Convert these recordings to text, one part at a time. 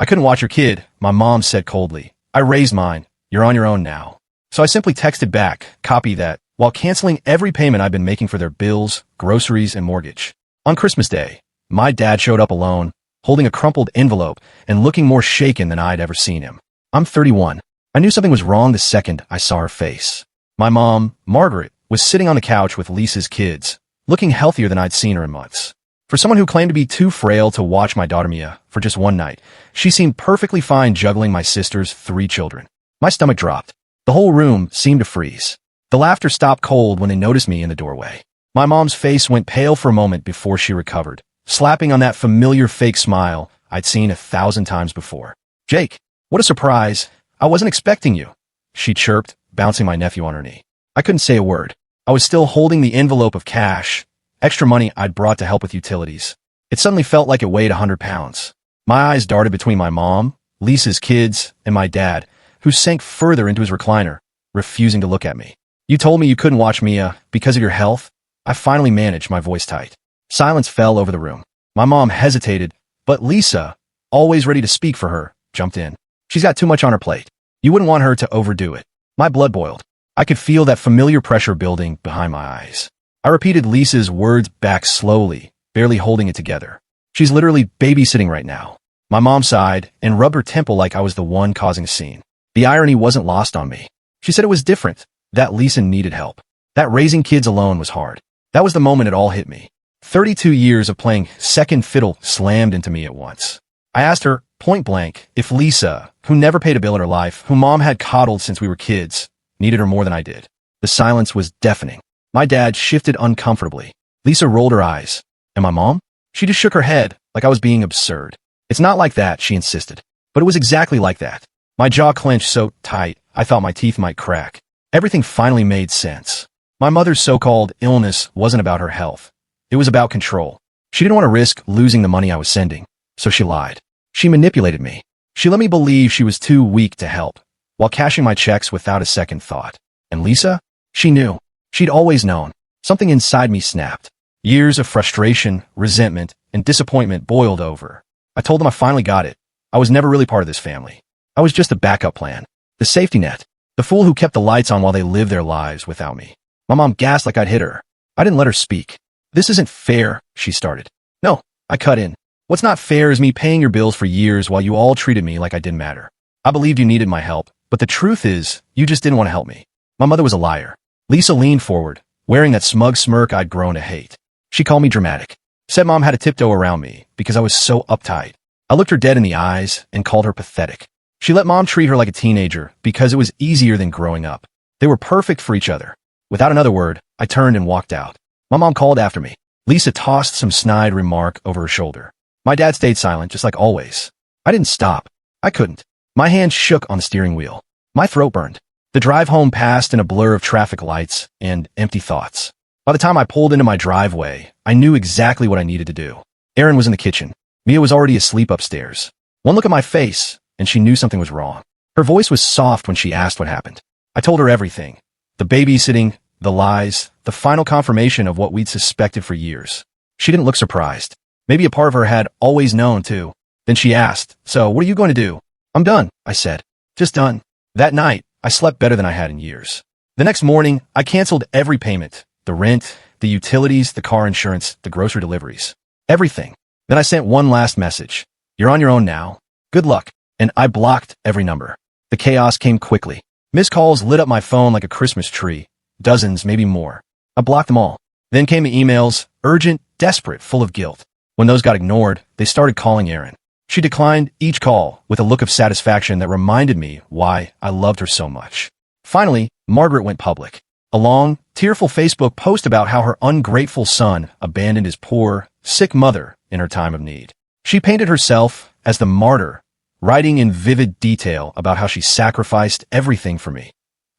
I couldn't watch your kid, my mom said coldly. I raised mine. You're on your own now. So I simply texted back, copy that, while canceling every payment I'd been making for their bills, groceries, and mortgage. On Christmas Day, my dad showed up alone, holding a crumpled envelope and looking more shaken than I'd ever seen him. I'm 31. I knew something was wrong the second I saw her face. My mom, Margaret, was sitting on the couch with Lisa's kids, looking healthier than I'd seen her in months. For someone who claimed to be too frail to watch my daughter Mia for just one night, she seemed perfectly fine juggling my sister's 3 children. My stomach dropped. The whole room seemed to freeze. The laughter stopped cold when they noticed me in the doorway. My mom's face went pale for a moment before she recovered, slapping on that familiar fake smile I'd seen 1,000 times before. Jake, what a surprise. I wasn't expecting you, she chirped, bouncing my nephew on her knee. I couldn't say a word. I was still holding the envelope of cash, extra money I'd brought to help with utilities. It suddenly felt like it weighed 100 pounds. My eyes darted between my mom, Lisa's kids, and my dad, who sank further into his recliner, refusing to look at me. You told me you couldn't watch Mia because of your health? I finally managed, my voice tight. Silence fell over the room. My mom hesitated, but Lisa, always ready to speak for her, jumped in. She's got too much on her plate. You wouldn't want her to overdo it. My blood boiled. I could feel that familiar pressure building behind my eyes. I repeated Lisa's words back slowly, barely holding it together. She's literally babysitting right now. My mom sighed and rubbed her temple like I was the one causing a scene. The irony wasn't lost on me. She said it was different, that Lisa needed help, that raising kids alone was hard. That was the moment it all hit me. 32 years of playing second fiddle slammed into me at once. I asked her, point blank, if Lisa, who never paid a bill in her life, whom mom had coddled since we were kids, needed her more than I did. The silence was deafening. My dad shifted uncomfortably. Lisa rolled her eyes. And my mom? She just shook her head, like I was being absurd. It's not like that, she insisted. But it was exactly like that. My jaw clenched so tight, I thought my teeth might crack. Everything finally made sense. My mother's so-called illness wasn't about her health. It was about control. She didn't want to risk losing the money I was sending, so she lied. She manipulated me. She let me believe she was too weak to help, while cashing my checks without a second thought. And Lisa? She knew. She'd always known. Something inside me snapped. Years of frustration, resentment, and disappointment boiled over. I told them I finally got it. I was never really part of this family. I was just a backup plan. The safety net. The fool who kept the lights on while they lived their lives without me. My mom gasped like I'd hit her. I didn't let her speak. This isn't fair, she started. No, I cut in. What's not fair is me paying your bills for years while you all treated me like I didn't matter. I believed you needed my help, but the truth is, you just didn't want to help me. My mother was a liar. Lisa leaned forward, wearing that smug smirk I'd grown to hate. She called me dramatic. Said mom had to tiptoe around me because I was so uptight. I looked her dead in the eyes and called her pathetic. She let mom treat her like a teenager because it was easier than growing up. They were perfect for each other. Without another word, I turned and walked out. My mom called after me. Lisa tossed some snide remark over her shoulder. My dad stayed silent, just like always. I didn't stop. I couldn't. My hand shook on the steering wheel. My throat burned. The drive home passed in a blur of traffic lights and empty thoughts. By the time I pulled into my driveway, I knew exactly what I needed to do. Erin was in the kitchen. Mia was already asleep upstairs. One look at my face, and she knew something was wrong. Her voice was soft when she asked what happened. I told her everything. The babysitting, the lies, the final confirmation of what we'd suspected for years. She didn't look surprised. Maybe a part of her had always known, too. Then she asked, so what are you going to do? I'm done, I said. Just done. That night, I slept better than I had in years. The next morning, I canceled every payment. The rent, the utilities, the car insurance, the grocery deliveries. Everything. Then I sent one last message. You're on your own now. Good luck. And I blocked every number. The chaos came quickly. Missed calls lit up my phone like a Christmas tree. Dozens, maybe more. I blocked them all. Then came the emails, urgent, desperate, full of guilt. When those got ignored, they started calling Erin. She declined each call with a look of satisfaction that reminded me why I loved her so much. Finally, Margaret went public. A long, tearful Facebook post about how her ungrateful son abandoned his poor, sick mother in her time of need. She painted herself as the martyr, writing in vivid detail about how she sacrificed everything for me,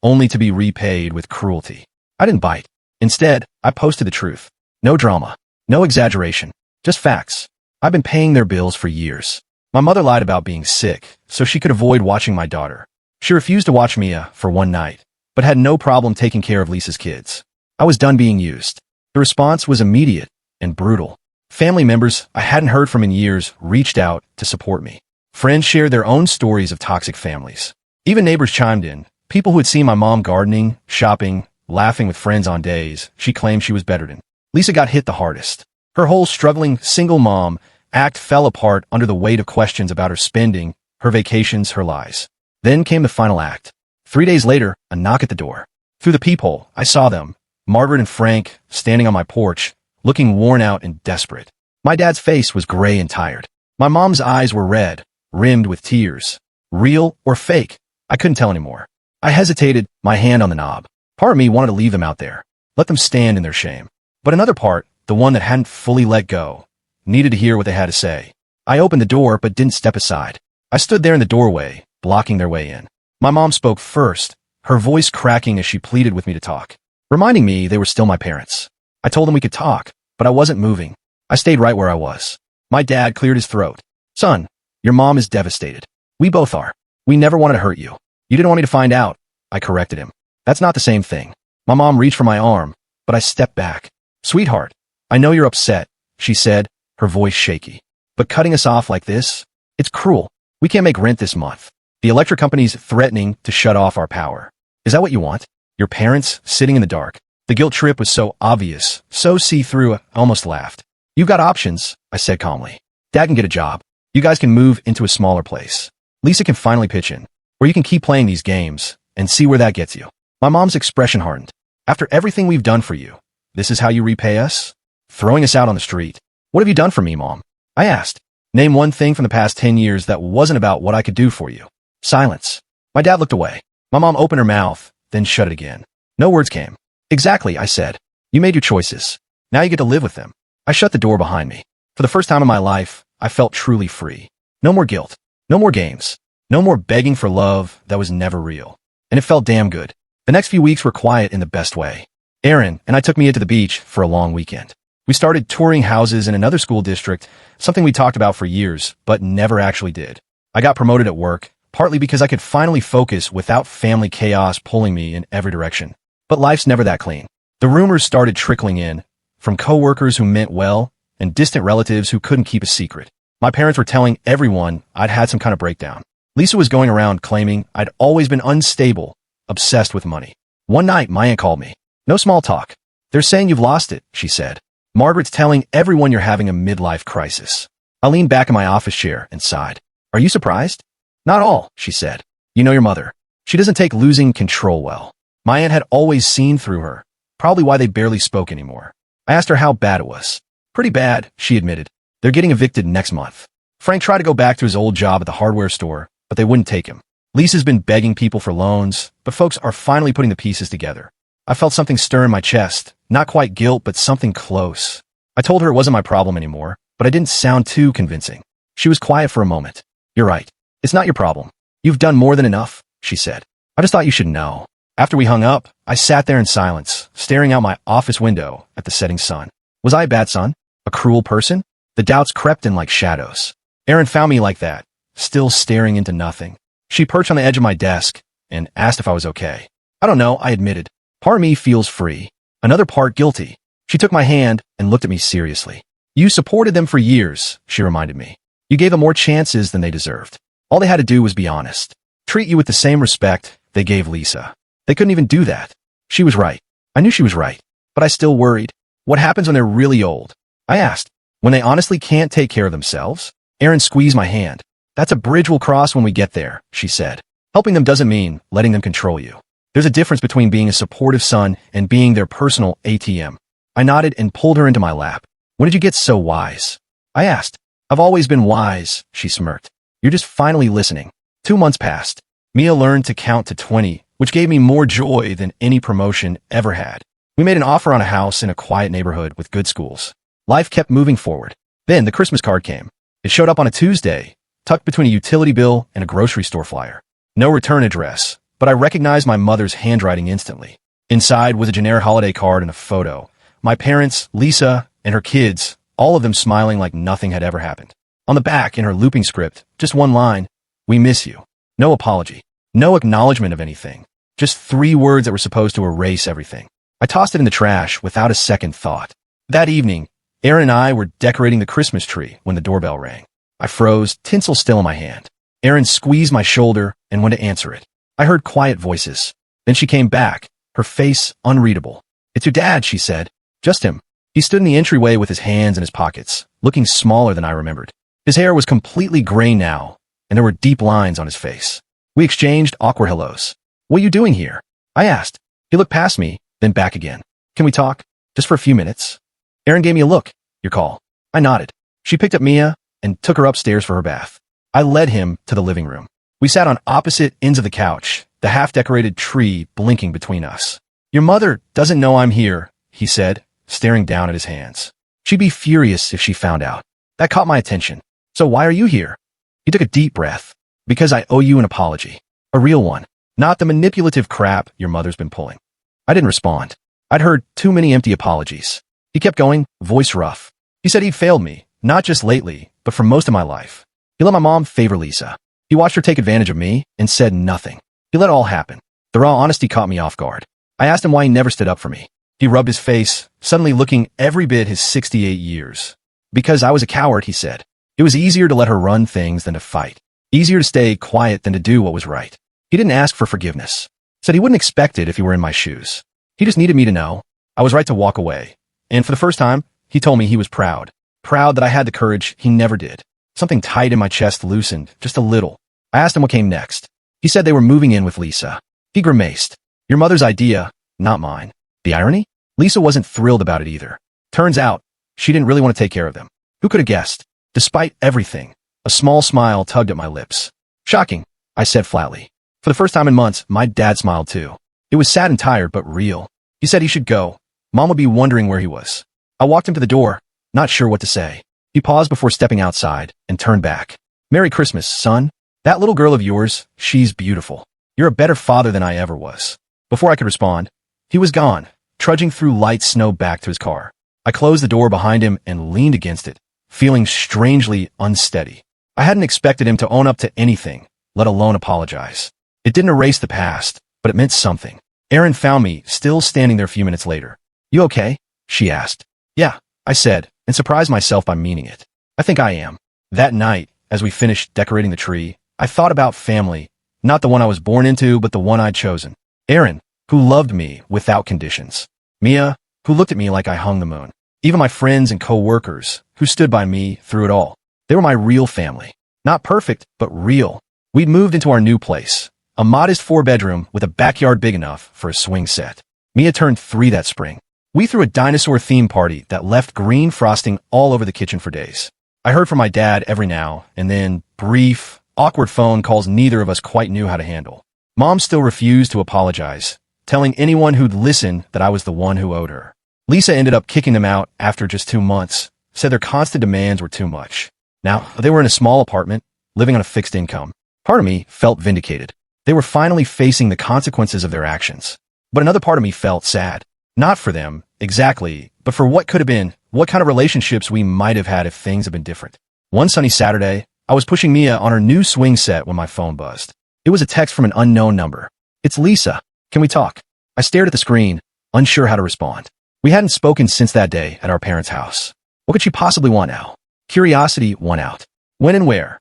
only to be repaid with cruelty. I didn't bite. Instead, I posted the truth. No drama. No exaggeration. Just facts. I've been paying their bills for years. My mother lied about being sick, so she could avoid watching my daughter. She refused to watch Mia for one night, but had no problem taking care of Lisa's kids. I was done being used. The response was immediate and brutal. Family members I hadn't heard from in years reached out to support me. Friends shared their own stories of toxic families. Even neighbors chimed in. People who had seen my mom gardening, shopping, laughing with friends on days she claimed she was better than. Lisa got hit the hardest. Her whole struggling single mom act fell apart under the weight of questions about her spending, her vacations, her lies. Then came the final act. 3 days later, a knock at the door. Through the peephole, I saw them, Margaret and Frank, standing on my porch, looking worn out and desperate. My dad's face was gray and tired. My mom's eyes were red, rimmed with tears. Real or fake? I couldn't tell anymore. I hesitated, my hand on the knob. Part of me wanted to leave them out there, let them stand in their shame. But another part, the one that hadn't fully let go, needed to hear what they had to say. I opened the door but didn't step aside. I stood there in the doorway, blocking their way in. My mom spoke first, her voice cracking as she pleaded with me to talk, reminding me they were still my parents. I told them we could talk, but I wasn't moving. I stayed right where I was. My dad cleared his throat. Son, your mom is devastated. We both are. We never wanted to hurt you. You didn't want me to find out. I corrected him. That's not the same thing. My mom reached for my arm, but I stepped back. Sweetheart, I know you're upset, she said, her voice shaky. But cutting us off like this? It's cruel. We can't make rent this month. The electric company's threatening to shut off our power. Is that what you want? Your parents sitting in the dark. The guilt trip was so obvious, so see-through, I almost laughed. You've got options, I said calmly. Dad can get a job. You guys can move into a smaller place. Lisa can finally pitch in. Or you can keep playing these games and see where that gets you. My mom's expression hardened. After everything we've done for you, this is how you repay us? Throwing us out on the street. What have you done for me, Mom? I asked. Name one thing from the past 10 years that wasn't about what I could do for you. Silence. My dad looked away. My mom opened her mouth, then shut it again. No words came. Exactly, I said. You made your choices. Now you get to live with them. I shut the door behind me. For the first time in my life, I felt truly free. No more guilt. No more games. No more begging for love that was never real. And it felt damn good. The next few weeks were quiet in the best way. Aaron and I took Mia to the beach for a long weekend. We started touring houses in another school district, something we talked about for years, but never actually did. I got promoted at work, partly because I could finally focus without family chaos pulling me in every direction. But life's never that clean. The rumors started trickling in, from coworkers who meant well and distant relatives who couldn't keep a secret. My parents were telling everyone I'd had some kind of breakdown. Lisa was going around claiming I'd always been unstable, obsessed with money. One night, my aunt called me. No small talk. They're saying you've lost it, she said. Margaret's telling everyone you're having a midlife crisis. I leaned back in my office chair and sighed. Are you surprised? Not all, she said. You know your mother. She doesn't take losing control well. My aunt had always seen through her, probably why they barely spoke anymore. I asked her how bad it was. Pretty bad, she admitted. They're getting evicted next month. Frank tried to go back to his old job at the hardware store, but they wouldn't take him. Lisa's been begging people for loans, but folks are finally putting the pieces together. I felt something stir in my chest, not quite guilt, but something close. I told her it wasn't my problem anymore, but I didn't sound too convincing. She was quiet for a moment. You're right. It's not your problem. You've done more than enough, she said. I just thought you should know. After we hung up, I sat there in silence, staring out my office window at the setting sun. Was I a bad son? A cruel person? The doubts crept in like shadows. Erin found me like that, still staring into nothing. She perched on the edge of my desk and asked if I was okay. I don't know, I admitted. Part of me feels free. Another part guilty. She took my hand and looked at me seriously. You supported them for years, she reminded me. You gave them more chances than they deserved. All they had to do was be honest. Treat you with the same respect they gave Lisa. They couldn't even do that. She was right. I knew she was right, but I still worried. What happens when they're really old? I asked. When they honestly can't take care of themselves? Erin squeezed my hand. That's a bridge we'll cross when we get there, she said. Helping them doesn't mean letting them control you. There's a difference between being a supportive son and being their personal ATM. I nodded and pulled her into my lap. When did you get so wise? I asked. I've always been wise, she smirked. You're just finally listening. 2 months passed. Mia learned to count to 20, which gave me more joy than any promotion ever had. We made an offer on a house in a quiet neighborhood with good schools. Life kept moving forward. Then the Christmas card came. It showed up on a Tuesday, tucked between a utility bill and a grocery store flyer. No return address, but I recognized my mother's handwriting instantly. Inside was a generic holiday card and a photo. My parents, Lisa, and her kids, all of them smiling like nothing had ever happened. On the back, in her looping script, just one line, "We miss you." No apology. No acknowledgement of anything. Just 3 words that were supposed to erase everything. I tossed it in the trash without a second thought. That evening, Erin and I were decorating the Christmas tree when the doorbell rang. I froze, tinsel still in my hand. Erin squeezed my shoulder and went to answer it. I heard quiet voices. Then she came back, her face unreadable. "It's your dad," she said. "Just him." He stood in the entryway with his hands in his pockets, looking smaller than I remembered. His hair was completely gray now, and there were deep lines on his face. We exchanged awkward hellos. "What are you doing here?" I asked. He looked past me, then back again. "Can we talk? Just for a few minutes?" Erin gave me a look. "Your call." I nodded. She picked up Mia and took her upstairs for her bath. I led him to the living room. We sat on opposite ends of the couch, the half-decorated tree blinking between us. "Your mother doesn't know I'm here," he said, staring down at his hands. "She'd be furious if she found out." That caught my attention. "So why are you here?" He took a deep breath. "Because I owe you an apology. A real one. Not the manipulative crap your mother's been pulling." I didn't respond. I'd heard too many empty apologies. He kept going, voice rough. He said he'd failed me, not just lately, but for most of my life. He let my mom favor Lisa. He watched her take advantage of me and said nothing. He let it all happen. The raw honesty caught me off guard. I asked him why he never stood up for me. He rubbed his face, suddenly looking every bit his 68 years. "Because I was a coward," he said. "It was easier to let her run things than to fight. Easier to stay quiet than to do what was right." He didn't ask for forgiveness. Said he wouldn't expect it if he were in my shoes. He just needed me to know I was right to walk away. And for the first time, he told me he was proud. Proud that I had the courage he never did. Something tight in my chest loosened, just a little. I asked him what came next. He said they were moving in with Lisa. He grimaced. "Your mother's idea, not mine." The irony? Lisa wasn't thrilled about it either. Turns out, she didn't really want to take care of them. Who could have guessed? Despite everything, a small smile tugged at my lips. "Shocking," I said flatly. For the first time in months, my dad smiled too. It was sad and tired, but real. He said he should go. Mom would be wondering where he was. I walked him to the door, not sure what to say. He paused before stepping outside and turned back. "Merry Christmas, son. That little girl of yours, she's beautiful. You're a better father than I ever was." Before I could respond, he was gone, trudging through light snow back to his car. I closed the door behind him and leaned against it, feeling strangely unsteady. I hadn't expected him to own up to anything, let alone apologize. It didn't erase the past, but it meant something. Erin found me, still standing there a few minutes later. "You okay?" she asked. "Yeah," I said, and surprised myself by meaning it. "I think I am." That night, as we finished decorating the tree, I thought about family, not the one I was born into, but the one I'd chosen. Erin, who loved me without conditions. Mia, who looked at me like I hung the moon. Even my friends and co-workers, who stood by me through it all. They were my real family. Not perfect, but real. We'd moved into our new place, a modest 4-bedroom with a backyard big enough for a swing set. Mia turned 3 that spring. We threw a dinosaur theme party that left green frosting all over the kitchen for days. I heard from my dad every now and then, brief, awkward phone calls neither of us quite knew how to handle. Mom still refused to apologize, telling anyone who'd listen that I was the one who owed her. Lisa ended up kicking them out after just 2 months, said their constant demands were too much. Now, they were in a small apartment, living on a fixed income. Part of me felt vindicated. They were finally facing the consequences of their actions. But another part of me felt sad. Not for them, exactly, but for what could have been, what kind of relationships we might have had if things had been different. One sunny Saturday, I was pushing Mia on her new swing set when my phone buzzed. It was a text from an unknown number. "It's Lisa. Can we talk?" I stared at the screen, unsure how to respond. We hadn't spoken since that day at our parents' house. What could she possibly want now? Curiosity won out. "When and where?"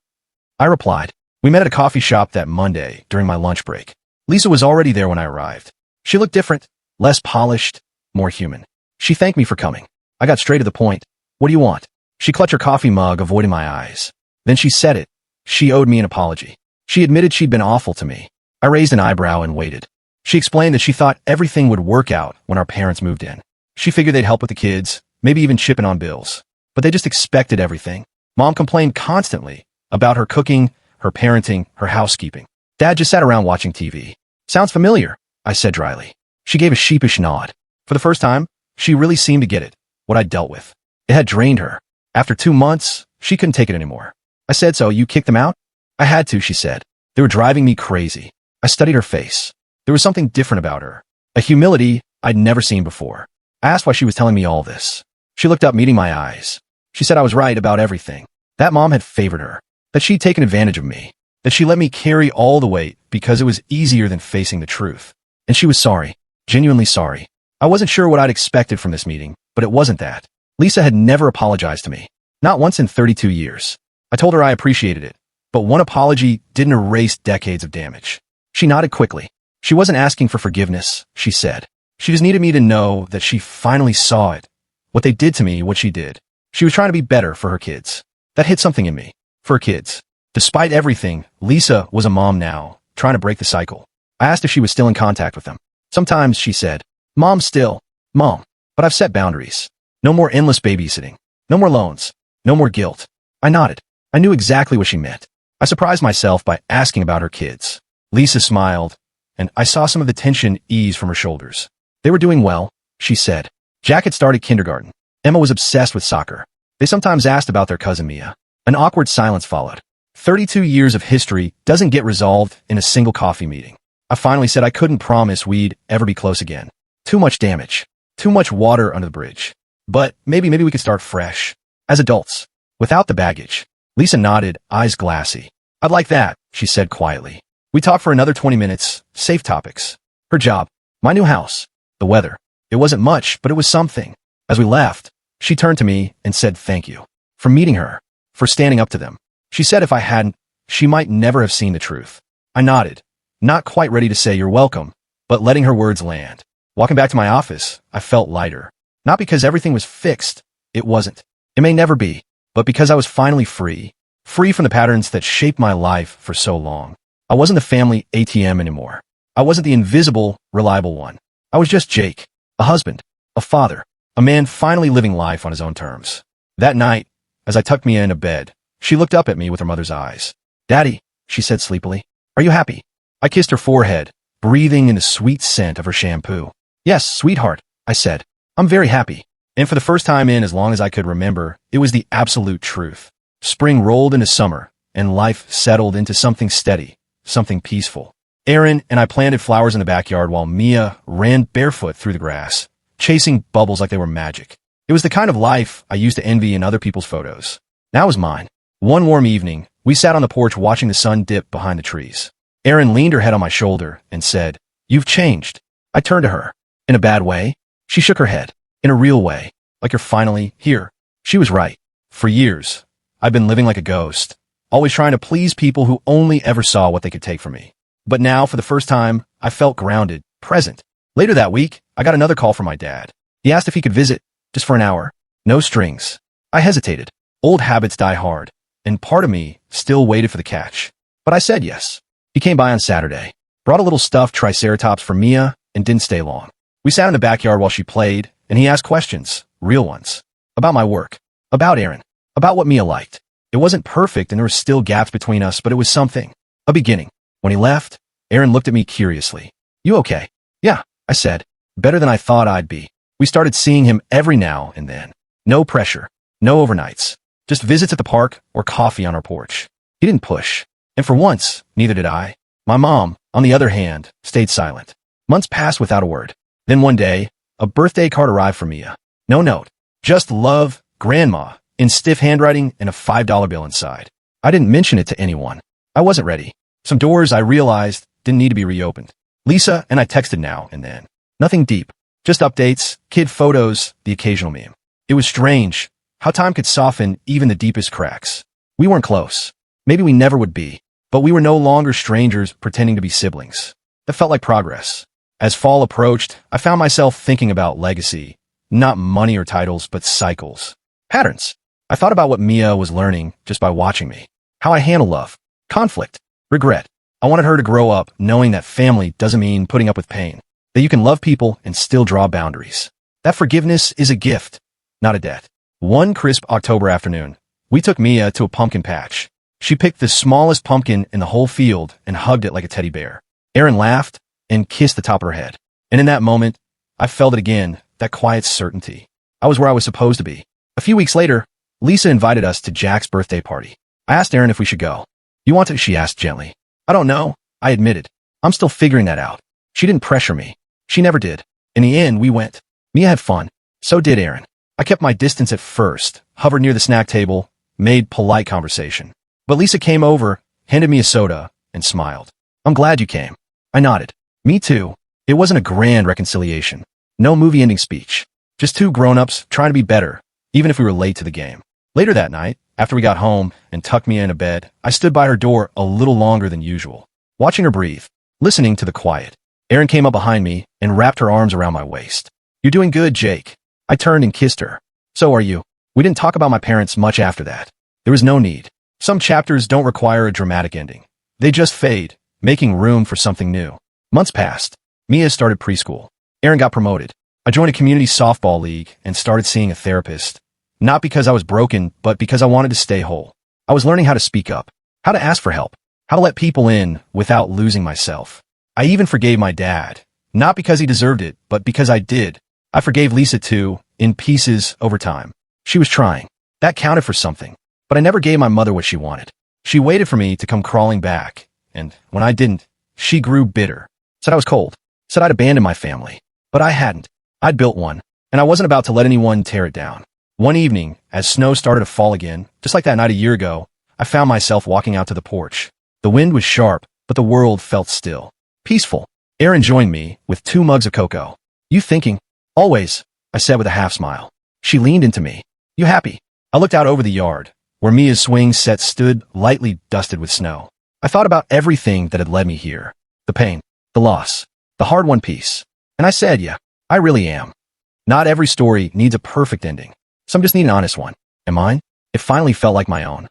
I replied. "We met at a coffee shop that Monday during my lunch break." Lisa was already there when I arrived. She looked different, less polished, more human. She thanked me for coming. I got straight to the point. "What do you want?" She clutched her coffee mug, avoiding my eyes. Then she said it. She owed me an apology. She admitted she'd been awful to me. I raised an eyebrow and waited. She explained that she thought everything would work out when our parents moved in. She figured they'd help with the kids, maybe even chip in on bills. But they just expected everything. Mom complained constantly about her cooking, her parenting, her housekeeping. Dad just sat around watching TV. "Sounds familiar," I said dryly. She gave a sheepish nod. For the first time, she really seemed to get it, what I'd dealt with. It had drained her. After 2 months, she couldn't take it anymore. I said, "So you kicked them out?" "I had to," she said. "They were driving me crazy." I studied her face. There was something different about her. A humility I'd never seen before. I asked why she was telling me all this. She looked up, meeting my eyes. She said I was right about everything. That Mom had favored her. That she'd taken advantage of me. That she let me carry all the weight because it was easier than facing the truth. And she was sorry. Genuinely sorry. I wasn't sure what I'd expected from this meeting, but it wasn't that. Lisa had never apologized to me. Not once in 32 years. I told her I appreciated it, but one apology didn't erase decades of damage. She nodded quickly. She wasn't asking for forgiveness, she said. She just needed me to know that she finally saw it. What they did to me, what she did. She was trying to be better for her kids. That hit something in me. For her kids. Despite everything, Lisa was a mom now, trying to break the cycle. I asked if she was still in contact with them. Sometimes, she said. Mom, but I've set boundaries. No more endless babysitting. No more loans. No more guilt. I nodded. I knew exactly what she meant. I surprised myself by asking about her kids. Lisa smiled, and I saw some of the tension ease from her shoulders. They were doing well, she said. Jack had started kindergarten. Emma was obsessed with soccer. They sometimes asked about their cousin Mia. An awkward silence followed. 32 years of history doesn't get resolved in a single coffee meeting. I finally said I couldn't promise we'd ever be close again. Too much damage. Too much water under the bridge. But maybe we could start fresh. As adults. Without the baggage. Lisa nodded, eyes glassy. I'd like that, she said quietly. We talked for another 20 minutes, safe topics. Her job. My new house. The weather. It wasn't much, but it was something. As we left, she turned to me and said thank you. For meeting her. For standing up to them. She said if I hadn't, she might never have seen the truth. I nodded. Not quite ready to say you're welcome, but letting her words land. Walking back to my office, I felt lighter. Not because everything was fixed. It wasn't. It may never be. But because I was finally free. Free from the patterns that shaped my life for so long. I wasn't the family ATM anymore. I wasn't the invisible, reliable one. I was just Jake. A husband. A father. A man finally living life on his own terms. That night, as I tucked Mia into bed, she looked up at me with her mother's eyes. Daddy, she said sleepily. Are you happy? I kissed her forehead, breathing in the sweet scent of her shampoo. Yes, sweetheart, I said. I'm very happy. And for the first time in as long as I could remember, it was the absolute truth. Spring rolled into summer, and life settled into something steady, something peaceful. Aaron and I planted flowers in the backyard while Mia ran barefoot through the grass, chasing bubbles like they were magic. It was the kind of life I used to envy in other people's photos. Now it was mine. One warm evening, we sat on the porch watching the sun dip behind the trees. Erin leaned her head on my shoulder and said, You've changed. I turned to her. In a bad way? She shook her head. In a real way. Like you're finally here. She was right. For years, I've been living like a ghost, always trying to please people who only ever saw what they could take from me. But now, for the first time, I felt grounded, present. Later that week, I got another call from my dad. He asked if he could visit, just for an hour. No strings. I hesitated. Old habits die hard, and part of me still waited for the catch. But I said yes. He came by on Saturday, brought a little stuffed triceratops for Mia, and didn't stay long. We sat in the backyard while she played, and he asked questions, real ones. About my work. About Aaron. About what Mia liked. It wasn't perfect, and there were still gaps between us, but it was something. A beginning. When he left, Aaron looked at me curiously. You okay? Yeah, I said. Better than I thought I'd be. We started seeing him every now and then. No pressure. No overnights. Just visits at the park or coffee on our porch. He didn't push. And for once, neither did I. My mom, on the other hand, stayed silent. Months passed without a word. Then one day, a birthday card arrived for Mia. No note. Just love, Grandma, in stiff handwriting and a $5 bill inside. I didn't mention it to anyone. I wasn't ready. Some doors I realized didn't need to be reopened. Lisa and I texted now and then. Nothing deep. Just updates, kid photos, the occasional meme. It was strange how time could soften even the deepest cracks. We weren't close. Maybe we never would be. But we were no longer strangers pretending to be siblings. That felt like progress. As fall approached, I found myself thinking about legacy. Not money or titles, but cycles. Patterns. I thought about what Mia was learning just by watching me. How I handle love. Conflict. Regret. I wanted her to grow up knowing that family doesn't mean putting up with pain. That you can love people and still draw boundaries. That forgiveness is a gift, not a debt. One crisp October afternoon, we took Mia to a pumpkin patch. She picked the smallest pumpkin in the whole field and hugged it like a teddy bear. Erin laughed and kissed the top of her head. And in that moment, I felt it again, that quiet certainty. I was where I was supposed to be. A few weeks later, Lisa invited us to Jack's birthday party. I asked Erin if we should go. You want to? She asked gently. I don't know, I admitted. I'm still figuring that out. She didn't pressure me. She never did. In the end, we went. Mia had fun. So did Erin. I kept my distance at first, hovered near the snack table, made polite conversation. But Lisa came over, handed me a soda, and smiled. I'm glad you came. I nodded. Me too. It wasn't a grand reconciliation. No movie-ending speech. Just two grown-ups trying to be better, even if we were late to the game. Later that night, After we got home and tucked Mia into bed, I stood by her door a little longer than usual, watching her breathe, listening to the quiet. Erin came up behind me and wrapped her arms around my waist. "You're doing good, Jake." I turned and kissed her. "So are you." We didn't talk about my parents much after that. There was no need. Some chapters don't require a dramatic ending. They just fade, making room for something new. Months passed. Mia started preschool. Erin got promoted. I joined a community softball league and started seeing a therapist. Not because I was broken, but because I wanted to stay whole. I was learning how to speak up, how to ask for help, how to let people in without losing myself. I even forgave my dad. Not because he deserved it, but because I did. I forgave Lisa too, in pieces over time. She was trying. That counted for something. But I never gave my mother what she wanted. She waited for me to come crawling back, and when I didn't, she grew bitter. Said I was cold. Said I'd abandoned my family. But I hadn't. I'd built one, and I wasn't about to let anyone tear it down. One evening, as snow started to fall again, just like that night a year ago, I found myself walking out to the porch. The wind was sharp, but the world felt still. Peaceful. Erin joined me with 2 mugs of cocoa. "You thinking?" "Always," I said with a half smile. She leaned into me. "You happy?" I looked out over the yard, where Mia's swing set stood lightly dusted with snow. I thought about everything that had led me here. The pain, the loss, the hard-won peace. And I said, yeah, I really am. Not every story needs a perfect ending. Some just need an honest one. And mine? It finally felt like my own.